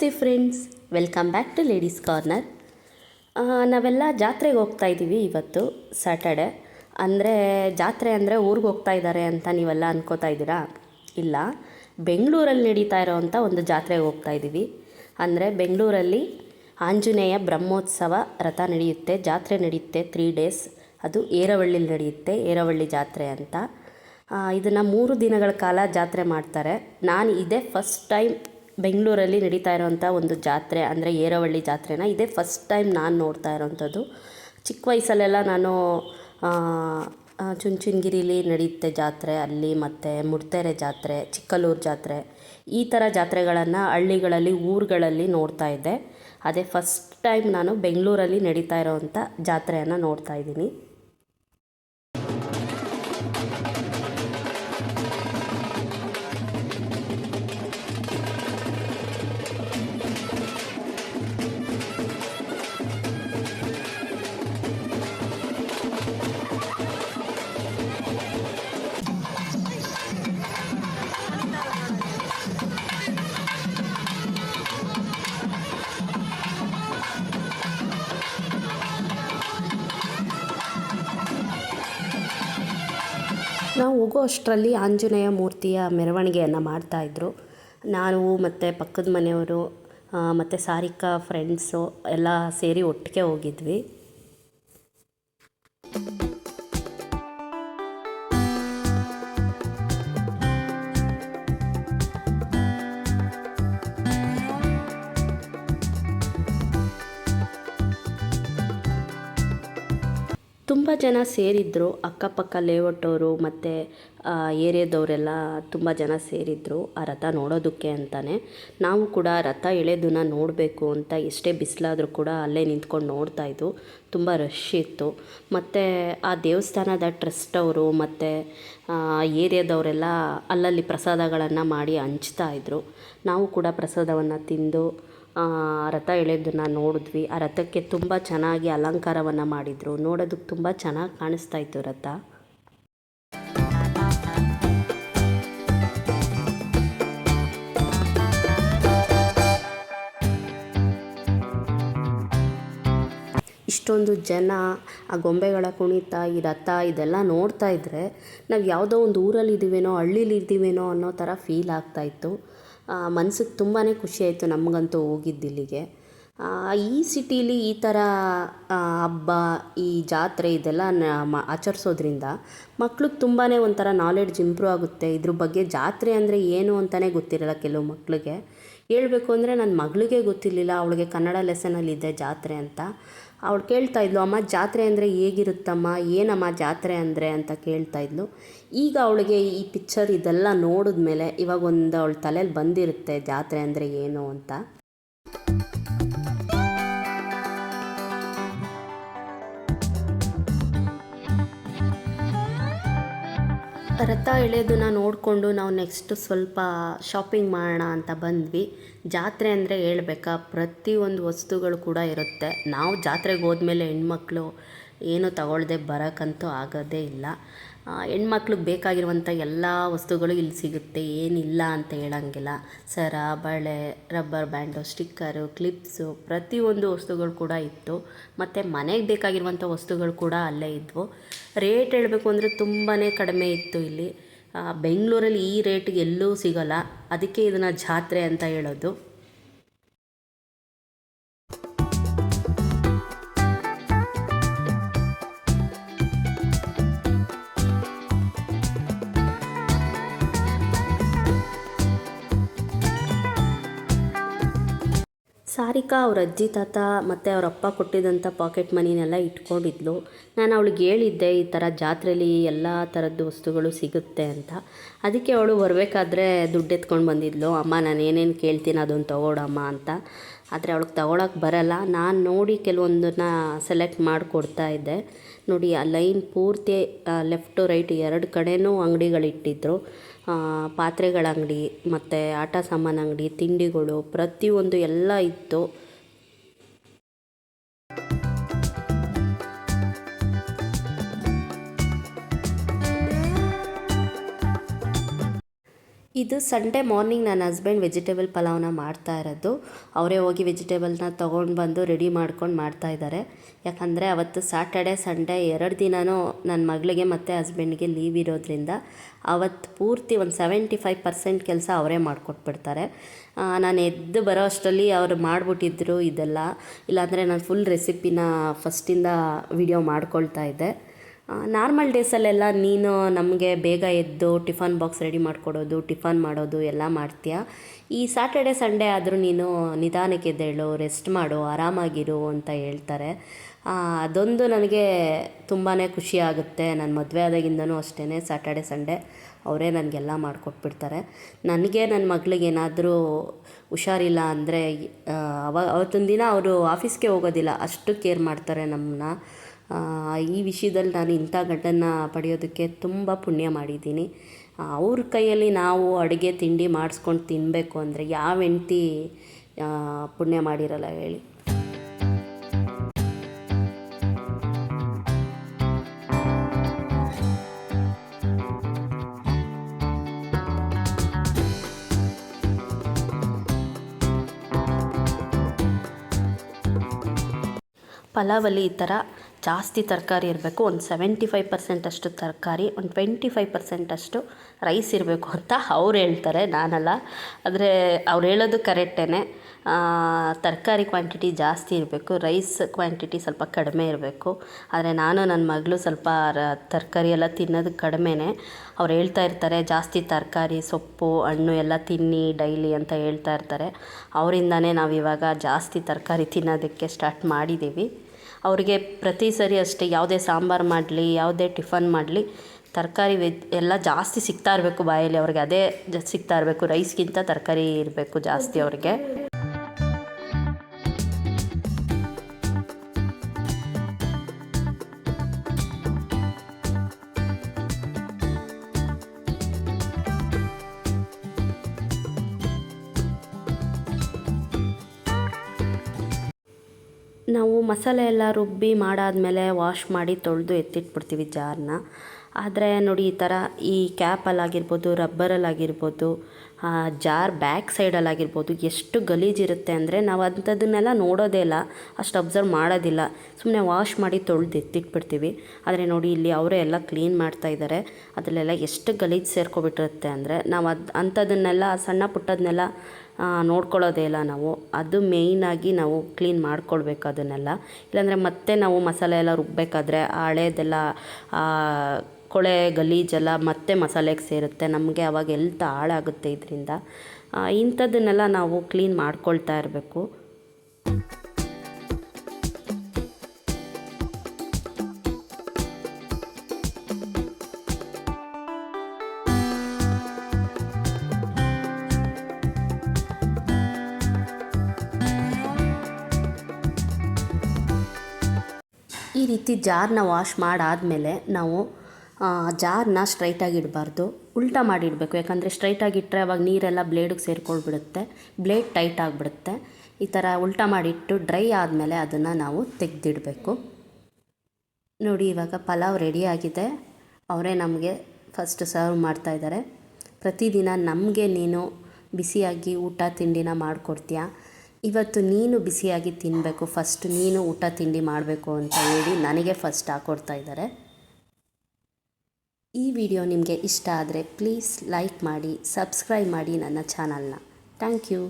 ನಮಸ್ತೆ friends, welcome back to ladies corner. ನಾವೆಲ್ಲ ಜಾತ್ರೆಗೆ ಹೋಗ್ತಾ ಇದ್ದೀವಿ. ಇವತ್ತು ಸ್ಯಾಟರ್ಡೆ. ಅಂದರೆ ಜಾತ್ರೆ ಅಂದರೆ ಊರಿಗೆ ಹೋಗ್ತಾ ಇದ್ದಾರೆ ಅಂತ ನೀವೆಲ್ಲ ಅನ್ಕೋತಾ ಇದ್ದೀರಾ? ಇಲ್ಲ, ಬೆಂಗಳೂರಲ್ಲಿ ನಡೀತಾ ಇರೋವಂಥ ಒಂದು ಜಾತ್ರೆಗೆ ಹೋಗ್ತಾ ಇದ್ದೀವಿ. ಅಂದರೆ ಬೆಂಗಳೂರಲ್ಲಿ ಆಂಜನೇಯ ಬ್ರಹ್ಮೋತ್ಸವ ರಥ ನಡೆಯುತ್ತೆ, ಜಾತ್ರೆ ನಡೆಯುತ್ತೆ 3 ಡೇಸ್. ಅದು ಏರವಳ್ಳಿಲಿ ನಡೆಯುತ್ತೆ, ಏರವಳ್ಳಿ ಜಾತ್ರೆ ಅಂತ. ಇದನ್ನು 3 ದಿನಗಳ ಕಾಲ ಜಾತ್ರೆ ಮಾಡ್ತಾರೆ. ನಾನು ಇದೇ ಫಸ್ಟ್ ಟೈಮ್ ಬೆಂಗಳೂರಲ್ಲಿ ನಡೀತಾ ಇರೋವಂಥ ಒಂದು ಜಾತ್ರೆ ಅಂದರೆ ಏರವಳ್ಳಿ ಜಾತ್ರೆನ ಇದೇ ಫಸ್ಟ್ ಟೈಮ್ ನಾನು ನೋಡ್ತಾ ಇರೋವಂಥದ್ದು. ಚಿಕ್ಕ ವಯಸ್ಸಲ್ಲೆಲ್ಲ ನಾನು ಚುಂಚನಗಿರಿಲಿ ನಡೆಯುತ್ತೆ ಜಾತ್ರೆ, ಅಲ್ಲಿ ಮತ್ತು ಮುಡ್ತೆರೆ ಜಾತ್ರೆ, ಚಿಕ್ಕಲ್ಲೂರು ಜಾತ್ರೆ, ಈ ಥರ ಜಾತ್ರೆಗಳನ್ನು ಹಳ್ಳಿಗಳಲ್ಲಿ ಊರುಗಳಲ್ಲಿ ನೋಡ್ತಾ ಇದ್ದೆ. ಅದೇ ಫಸ್ಟ್ ಟೈಮ್ ನಾನು ಬೆಂಗಳೂರಲ್ಲಿ ನಡೀತಾ ಇರೋವಂಥ ಜಾತ್ರೆಯನ್ನು ನೋಡ್ತಾ ಇದ್ದೀನಿ. ನಾವು ಹೋಗೋ ಅಷ್ಟರಲ್ಲಿ ಆಂಜನೇಯ ಮೂರ್ತಿಯ ಮೆರವಣಿಗೆಯನ್ನು ಮಾಡ್ತಾಯಿದ್ರು. ನಾನು ಮತ್ತು ಪಕ್ಕದ ಮನೆಯವರು ಮತ್ತು ಸಾರಿಕಾ ಫ್ರೆಂಡ್ಸು ಎಲ್ಲ ಸೇರಿ ಒಟ್ಟಿಗೆ ಹೋಗಿದ್ವಿ. ತುಂಬ ಜನ ಸೇರಿದ್ದರು, ಅಕ್ಕಪಕ್ಕ ಲೇಔಟವರು ಮತ್ತು ಏರಿಯಾದವರೆಲ್ಲ ತುಂಬ ಜನ ಸೇರಿದ್ದರು ಆ ರಥ ನೋಡೋದಕ್ಕೆ ಅಂತಲೇ. ನಾವು ಕೂಡ ರಥ ಎಳೆಯೋದನ್ನು ನೋಡಬೇಕು ಅಂತ ಎಷ್ಟೇ ಬಿಸಿಲಾದರೂ ಕೂಡ ಅಲ್ಲೇ ನಿಂತ್ಕೊಂಡು ನೋಡ್ತಾಯಿದ್ದು. ತುಂಬ ರಶ್ ಇತ್ತು. ಮತ್ತು ಆ ದೇವಸ್ಥಾನದ ಟ್ರಸ್ಟ್ ಅವರು ಮತ್ತು ಏರಿಯಾದವರೆಲ್ಲ ಅಲ್ಲಲ್ಲಿ ಪ್ರಸಾದಗಳನ್ನು ಮಾಡಿ ಹಂಚ್ತಾಯಿದ್ರು. ನಾವು ಕೂಡ ಪ್ರಸಾದವನ್ನು ತಿಂದು ರಥ ಎಳೆಯೋದನ್ನು ನೋಡಿದ್ವಿ. ಆ ರಥಕ್ಕೆ ತುಂಬ ಚೆನ್ನಾಗಿ ಅಲಂಕಾರವನ್ನು ಮಾಡಿದರು. ನೋಡೋದಕ್ಕೆ ತುಂಬ ಚೆನ್ನಾಗಿ ಕಾಣಿಸ್ತಾ ಇತ್ತು ರಥ. ಇಷ್ಟೊಂದು ಜನ, ಆ ಗೊಂಬೆಗಳ ಕುಣಿತ, ಈ ರಥ ಇದೆಲ್ಲ ನೋಡ್ತಾ ಇದ್ದರೆ ನಾವು ಯಾವುದೋ ಒಂದು ಊರಲ್ಲಿ ಇದ್ದೀವೇನೋ, ಹಳ್ಳೀಲಿ ಇದ್ದೀವೇನೋ ಅನ್ನೋ ಥರ ಫೀಲ್ ಆಗ್ತಾಯಿತ್ತು. ಮನ್ಸಿಗೆ ತುಂಬಾ ಖುಷಿಯಾಯಿತು ನಮಗಂತೂ ಹೋಗಿದ್ದಿಲ್ಲಿಗೆ. ಈ ಸಿಟೀಲಿ ಈ ಥರ ಹಬ್ಬ, ಈ ಜಾತ್ರೆ ಇದೆಲ್ಲ ಆಚರಿಸೋದ್ರಿಂದ ಮಕ್ಳಿಗೆ ತುಂಬಾ ಒಂಥರ ನಾಲೆಡ್ಜ್ ಇಂಪ್ರೂವ್ ಆಗುತ್ತೆ. ಇದ್ರ ಬಗ್ಗೆ ಜಾತ್ರೆ ಅಂದರೆ ಏನು ಅಂತಲೇ ಗೊತ್ತಿರಲ್ಲ ಕೆಲವು ಮಕ್ಕಳಿಗೆ. ಹೇಳ್ಬೇಕು ಅಂದರೆ ನನ್ನ ಮಗಳಿಗೆ ಗೊತ್ತಿರಲಿಲ್ಲ. ಅವಳಿಗೆ ಕನ್ನಡ ಲೆಸನಲ್ಲಿದೆ ಜಾತ್ರೆ ಅಂತ. ಅವಳು ಕೇಳ್ತಾಯಿದ್ಲು, ಅಮ್ಮ ಜಾತ್ರೆ ಅಂದರೆ ಹೇಗಿರುತ್ತಮ್ಮ, ಏನಮ್ಮ ಜಾತ್ರೆ ಅಂದರೆ ಅಂತ ಕೇಳ್ತಾಯಿದ್ಲು. ಈಗ ಅವಳಿಗೆ ಈ ಪಿಕ್ಚರ್ ಇದೆಲ್ಲ ನೋಡಿದ್ಮೇಲೆ ಇವಾಗ ಒಂದು ಅವಳ ತಲೆಯಲ್ಲಿ ಬಂದಿರುತ್ತೆ ಜಾತ್ರೆ ಅಂದರೆ ಏನು ಅಂತ. ರಥ ಎಳೆಯೋದನ್ನು ನೋಡಿಕೊಂಡು ನಾವು ನೆಕ್ಸ್ಟ್ ಸ್ವಲ್ಪ ಶಾಪಿಂಗ್ ಮಾಡೋಣ ಅಂತ ಬಂದ್ವಿ. ಜಾತ್ರೆ ಅಂದರೆ ಹೇಳ್ಬೇಕಾ, ಪ್ರತಿಯೊಂದು ವಸ್ತುಗಳು ಕೂಡ ಇರುತ್ತೆ. ನಾವು ಜಾತ್ರೆಗೆ ಹೋದ್ಮೇಲೆ ಹೆಣ್ಮಕ್ಳು ಏನು ತಗೊಳ್ಳದೆ ಬರೋಕ್ಕಂತೂ ಆಗೋದೇ ಇಲ್ಲ. ಹೆಣ್ಮಕ್ಳಿಗೆ ಬೇಕಾಗಿರುವಂಥ ಎಲ್ಲ ವಸ್ತುಗಳು ಇಲ್ಲಿ ಸಿಗುತ್ತೆ, ಏನಿಲ್ಲ ಅಂತ ಹೇಳೋಂಗಿಲ್ಲ. ಸರ, ಬಳೆ, ರಬ್ಬರ್ ಬ್ಯಾಂಡು, ಸ್ಟಿಕ್ಕರು, ಕ್ಲಿಪ್ಸು, ಪ್ರತಿಯೊಂದು ವಸ್ತುಗಳು ಕೂಡ ಇತ್ತು. ಮತ್ತು ಮನೆಗೆ ಬೇಕಾಗಿರುವಂಥ ವಸ್ತುಗಳು ಕೂಡ ಅಲ್ಲೇ ಇದ್ವು. ರೇಟ್ ಹೇಳಬೇಕು ಅಂದರೆ ತುಂಬಾ ಕಡಿಮೆ ಇತ್ತು ಇಲ್ಲಿ. ಬೆಂಗಳೂರಲ್ಲಿ ಈ ರೇಟಿಗೆ ಎಲ್ಲೂ ಸಿಗೋಲ್ಲ. ಅದಕ್ಕೆ ಇದನ್ನು ಜಾತ್ರೆ ಅಂತ ಹೇಳೋದು. ಸಾರಿಕಾ ಅವ್ರ ಅಜ್ಜಿ ತಾತ ಮತ್ತು ಅವ್ರ ಅಪ್ಪ ಕೊಟ್ಟಿದ್ದಂಥ ಪಾಕೆಟ್ ಮನಿನೆಲ್ಲ ಇಟ್ಕೊಂಡಿದ್ಲು. ನಾನು ಅವಳಿಗೆ ಹೇಳಿದ್ದೆ ಈ ಥರ ಜಾತ್ರೆಯಲ್ಲಿ ಎಲ್ಲ ಥರದ್ದು ವಸ್ತುಗಳು ಸಿಗುತ್ತೆ ಅಂತ. ಅದಕ್ಕೆ ಅವಳು ಬರಬೇಕಾದ್ರೆ ದುಡ್ಡು ಎತ್ಕೊಂಡು ಬಂದಿದ್ಲು. ಅಮ್ಮ ನಾನು ಏನೇನು ಕೇಳ್ತೀನಿ ಅದನ್ನು ತೊಗೊಳಮ್ಮ ಅಂತ. ಆದರೆ ಅವಳಿಗೆ ತೊಗೊಳಕ್ಕೆ ಬರಲ್ಲ. ನಾನು ನೋಡಿ ಕೆಲವೊಂದನ್ನು ಸೆಲೆಕ್ಟ್ ಮಾಡಿಕೊಡ್ತಾ ಇದ್ದೆ. ನೋಡಿ, ಆ ಲೈನ್ ಪೂರ್ತಿ ಲೆಫ್ಟು ರೈಟ್ 2 ಕಡೆಯೂ ಅಂಗಡಿಗಳಿಟ್ಟಿದ್ರು. ಪಾತ್ರೆಗಳ ಅಂಗಡಿ ಮತ್ತು ಆಟ ಸಾಮಾನು ಅಂಗಡಿ, ತಿಂಡಿಗಳು, ಪ್ರತಿಯೊಂದು ಎಲ್ಲ ಇತ್ತು. ಇದು ಸಂಡೇ ಮಾರ್ನಿಂಗ್ ನನ್ನ ಹಸ್ಬೆಂಡ್ ವೆಜಿಟೇಬಲ್ ಪಲಾವ್ನ ಮಾಡ್ತಾ ಇರೋದು. ಅವರೇ ಹೋಗಿ ವೆಜಿಟೇಬಲ್ನ ತೊಗೊಂಡು ಬಂದು ರೆಡಿ ಮಾಡ್ಕೊಂಡು ಮಾಡ್ತಾಯಿದ್ದಾರೆ. ಯಾಕಂದರೆ ಅವತ್ತು ಸ್ಯಾಟರ್ಡೆ ಸಂಡೇ 2 ದಿನವೂ ನನ್ನ ಮಗಳಿಗೆ ಮತ್ತು ಹಸ್ಬೆಂಡ್ಗೆ ಲೀವ್ ಇರೋದ್ರಿಂದ ಅವತ್ತು ಪೂರ್ತಿ ಒಂದು 75% ಕೆಲಸ ಅವರೇ ಮಾಡಿಕೊಟ್ಬಿಡ್ತಾರೆ. ನಾನು ಎದ್ದು ಬರೋ ಅಷ್ಟರಲ್ಲಿ ಅವರು ಮಾಡಿಬಿಟ್ಟಿದ್ರು ಇದೆಲ್ಲ. ಇಲ್ಲಾಂದರೆ ನಾನು ಫುಲ್ ರೆಸಿಪಿನ ಫಸ್ಟಿಂದ ವಿಡಿಯೋ ಮಾಡ್ಕೊಳ್ತಾ ಇದ್ದೆ. ನಾರ್ಮಲ್ ಡೇಸಲ್ಲೆಲ್ಲ ನೀನು ನಮಗೆ ಬೇಗ ಎದ್ದು ಟಿಫನ್ ಬಾಕ್ಸ್ ರೆಡಿ ಮಾಡಿಕೊಡೋದು, ಟಿಫನ್ ಮಾಡೋದು ಎಲ್ಲ ಮಾಡ್ತೀಯ. ಈ ಸ್ಯಾಟರ್ಡೆ ಸಂಡೇ ಆದರೂ ನೀನು ನಿಧಾನಕ್ಕೆ ಎದ್ದೇಳು, ರೆಸ್ಟ್ ಮಾಡು, ಆರಾಮಾಗಿರು ಅಂತ ಹೇಳ್ತಾರೆ. ಅದೊಂದು ನನಗೆ ತುಂಬಾ ಖುಷಿ ಆಗುತ್ತೆ. ನನ್ನ ಮದುವೆ ಆದಾಗಿಂದನೂ ಅಷ್ಟೇ ಸ್ಯಾಟರ್ಡೆ ಸಂಡೇ ಅವರೇ ನನಗೆಲ್ಲ ಮಾಡಿಕೊಟ್ಬಿಡ್ತಾರೆ. ನನಗೆ ನನ್ನ ಮಗಳಿಗೇನಾದರೂ ಹುಷಾರಿಲ್ಲ ಅಂದರೆ ಅವತ್ತೊಂದು ದಿನ ಅವರು ಆಫೀಸ್ಗೆ ಹೋಗೋದಿಲ್ಲ, ಅಷ್ಟು ಕೇರ್ ಮಾಡ್ತಾರೆ ನಮ್ಮನ್ನ. ಈ ವಿಷಯದಲ್ಲಿ ನಾನು ಇಂಥ ಗಂಡನ್ನ ಪಡೆಯೋದಕ್ಕೆ ತುಂಬ ಪುಣ್ಯ ಮಾಡಿದ್ದೀನಿ. ಅವ್ರ ಕೈಯಲ್ಲಿ ನಾವು ಅಡುಗೆ ತಿಂಡಿ ಮಾಡಿಸ್ಕೊಂಡು ತಿನ್ನಬೇಕು ಅಂದರೆ ಯಾವ ಹೆಂಡ್ತಿ ಪುಣ್ಯ ಮಾಡಿರಲ್ಲ ಹೇಳಿ. ಪಲಾವಲ್ಲಿ ಈ ಥರ ಜಾಸ್ತಿ ತರಕಾರಿ ಇರಬೇಕು. ಒಂದು 75% ಅಷ್ಟು ತರಕಾರಿ, ಒಂದು 25% ಅಷ್ಟು ರೈಸ್ ಇರಬೇಕು ಅಂತ ಅವ್ರು ಹೇಳ್ತಾರೆ, ನಾನಲ್ಲ. ಆದರೆ ಅವ್ರು ಹೇಳೋದು ಕರೆಕ್ಟೇ. ತರಕಾರಿ ಕ್ವಾಂಟಿಟಿ ಜಾಸ್ತಿ ಇರಬೇಕು, ರೈಸ್ ಕ್ವಾಂಟಿಟಿ ಸ್ವಲ್ಪ ಕಡಿಮೆ ಇರಬೇಕು. ಆದರೆ ನಾನು ನನ್ನ ಮಗಳು ಸ್ವಲ್ಪ ತರಕಾರಿ ಎಲ್ಲ ತಿನ್ನೋದು ಕಡಿಮೆನೇ. ಅವ್ರು ಹೇಳ್ತಾ ಇರ್ತಾರೆ ಜಾಸ್ತಿ ತರಕಾರಿ, ಸೊಪ್ಪು, ಹಣ್ಣು ಎಲ್ಲ ತಿನ್ನಿ ಡೈಲಿ ಅಂತ ಹೇಳ್ತಾ ಇರ್ತಾರೆ. ಅವರಿಂದನೇ ನಾವು ಇವಾಗ ಜಾಸ್ತಿ ತರಕಾರಿ ತಿನ್ನೋದಕ್ಕೆ ಸ್ಟಾರ್ಟ್ ಮಾಡಿದ್ದೀವಿ. ಅವ್ರಿಗೆ ಪ್ರತಿ ಸರಿ ಅಷ್ಟೇ, ಯಾವುದೇ ಸಾಂಬಾರು ಮಾಡಲಿ, ಯಾವುದೇ ಟಿಫನ್ ಮಾಡಲಿ, ತರಕಾರಿ ಎಲ್ಲ ಜಾಸ್ತಿ ಸಿಗ್ತಾ ಇರಬೇಕು ಬಾಯಲ್ಲಿ. ಅವ್ರಿಗೆ ಅದೇ ಸಿಗ್ತಾ ಇರಬೇಕು, ರೈಸ್ಗಿಂತ ತರಕಾರಿ ಇರಬೇಕು ಜಾಸ್ತಿ ಅವ್ರಿಗೆ. ನಾವು ಮಸಾಲೆ ಎಲ್ಲ ರುಬ್ಬಿ ಮಾಡಾದಮೇಲೆ ವಾಶ್ ಮಾಡಿ ತೊಳೆದು ಎತ್ತಿಟ್ಬಿಡ್ತೀವಿ ಜಾರನ್ನ. ಆದರೆ ನೋಡಿ ಈ ಥರ ಈ ಕ್ಯಾಪಲ್ಲಾಗಿರ್ಬೋದು, ರಬ್ಬರಲ್ಲಾಗಿರ್ಬೋದು, ಜಾರ್ ಬ್ಯಾಕ್ ಸೈಡಲ್ಲಾಗಿರ್ಬೋದು ಎಷ್ಟು ಗಲೀಜಿರುತ್ತೆ ಅಂದರೆ ನಾವು ಅಂಥದ್ದನ್ನೆಲ್ಲ ನೋಡೋದೇ ಇಲ್ಲ, ಅಷ್ಟು ಅಬ್ಸರ್ವ್ ಮಾಡೋದಿಲ್ಲ. ಸುಮ್ಮನೆ ವಾಶ್ ಮಾಡಿ ತೊಳೆದು ಎತ್ತಿಟ್ಬಿಡ್ತೀವಿ. ಆದರೆ ನೋಡಿ ಇಲ್ಲಿ ಅವರೇ ಎಲ್ಲ ಕ್ಲೀನ್ ಮಾಡ್ತಾಯಿದ್ದಾರೆ. ಅದರಲ್ಲೆಲ್ಲ ಎಷ್ಟು ಗಲೀಜು ಸೇರ್ಕೊಬಿಟ್ಟಿರುತ್ತೆ ಅಂದರೆ ನಾವು ಅಂಥದ್ದನ್ನೆಲ್ಲ ಸಣ್ಣ ಪುಟ್ಟದನ್ನೆಲ್ಲ ನೋಡ್ಕೊಳ್ಳೋದೇ ಇಲ್ಲ ನಾವು. ಅದು ಮೇಯ್ನಾಗಿ ನಾವು ಕ್ಲೀನ್ ಮಾಡ್ಕೊಳ್ಬೇಕು ಅದನ್ನೆಲ್ಲ. ಇಲ್ಲಾಂದರೆ ಮತ್ತೆ ನಾವು ಮಸಾಲೆ ಎಲ್ಲ ರುಬ್ಬಬೇಕಾದ್ರೆ ಹಳೇದೆಲ್ಲ ಕೊಳೆ ಗಲೀಜೆಲ್ಲ ಮತ್ತೆ ಮಸಾಲೆಗೆ ಸೇರುತ್ತೆ. ನಮಗೆ ಅವಾಗ ಎಲ್ತ್ ಹಾಳಾಗುತ್ತೆ ಇದರಿಂದ. ಇಂಥದ್ದನ್ನೆಲ್ಲ ನಾವು ಕ್ಲೀನ್ ಮಾಡ್ಕೊಳ್ತಾ ಇರಬೇಕು. ಈ ರೀತಿ ಜಾರನ್ನ ವಾಶ್ ಮಾಡಾದಮೇಲೆ ನಾವು ಜಾರನ್ನ ಸ್ಟ್ರೈಟಾಗಿ ಇಡಬಾರ್ದು, ಉಲ್ಟಾ ಮಾಡಿಡಬೇಕು. ಯಾಕಂದರೆ ಸ್ಟ್ರೈಟಾಗಿ ಇಟ್ಟರೆ ಅವಾಗ ನೀರೆಲ್ಲ ಬ್ಲೇಡಿಗೆ ಸೇರ್ಕೊಳ್ಬಿಡುತ್ತೆ, ಬ್ಲೇಡ್ ಟೈಟ್ ಆಗಿಬಿಡುತ್ತೆ. ಈ ಥರ ಉಲ್ಟಾ ಮಾಡಿಟ್ಟು ಡ್ರೈ ಆದಮೇಲೆ ಅದನ್ನು ನಾವು ತೆಗೆದಿಡಬೇಕು. ನೋಡಿ ಇವಾಗ ಪಲಾವ್ ರೆಡಿಯಾಗಿದೆ. ಅವರೇ ನಮಗೆ ಫಸ್ಟ್ ಸರ್ವ್ ಮಾಡ್ತಾಯಿದ್ದಾರೆ. ಪ್ರತಿದಿನ ನಮಗೆ ನೀನು ಬಿಸಿಯಾಗಿ ಊಟ ತಿಂಡಿನ ಮಾಡಿಕೊಡ್ತೀಯ, ಇವತ್ತು ನೀನು ಬಿಸಿಯಾಗಿ ತಿನ್ನಬೇಕು, ಫಸ್ಟ್ ನೀನು ಊಟ ತಿಂಡಿ ಮಾಡಬೇಕು ಅಂತ ಹೇಳಿ ನನಗೆ ಫಸ್ಟ್ ಹಾಕ್ಕೊಡ್ತಾ ಇದ್ದಾರೆ. ಈ ವಿಡಿಯೋ ನಿಮಗೆ ಇಷ್ಟ ಆದರೆ ಪ್ಲೀಸ್ ಲೈಕ್ ಮಾಡಿ, ಸಬ್ಸ್ಕ್ರೈಬ್ ಮಾಡಿ ನನ್ನ ಚಾನಲ್ನ. Thank you.